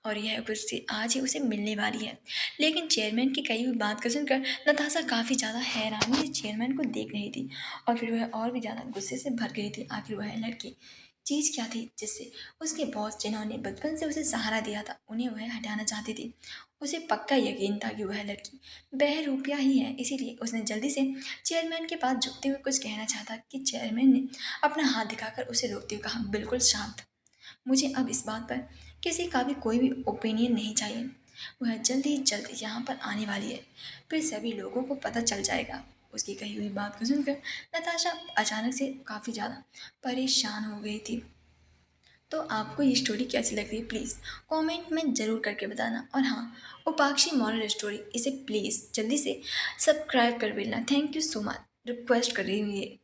और यह कुर्सी आज ही उसे मिलने वाली है। लेकिन चेयरमैन की कही हुई बात को सुनकर नताशा काफ़ी ज़्यादा हैरानी से चेयरमैन को देख रही थी और फिर वह और भी ज़्यादा गुस्से से भर गई थी। आखिर वह लड़की चीज़ क्या थी जिससे उसके बॉस, जिन्होंने बचपन से उसे सहारा दिया था, उन्हें वह हटाना चाहती थी। उसे पक्का यकीन था कि वह लड़की बहरूपिया ही है। इसीलिए उसने जल्दी से चेयरमैन के पास झुकते हुए कुछ कहना चाहता कि चेयरमैन ने अपना हाथ दिखाकर उसे रोकते हुए कहा, बिल्कुल शांत। मुझे अब इस बात पर किसी का भी कोई भी ओपिनियन नहीं चाहिए। वह जल्द ही जल्द यहाँ पर आने वाली है, फिर सभी लोगों को पता चल जाएगा। उसकी कही हुई बात को सुनकर नताशा अचानक से काफ़ी ज़्यादा परेशान हो गई थी। तो आपको ये स्टोरी कैसी लग रही है, प्लीज़ कमेंट में ज़रूर करके बताना। और हाँ, उपाक्षी मॉरल स्टोरी, इसे प्लीज़ जल्दी से सब्सक्राइब कर देना। Thank you so much, request कर रही हूँ ये।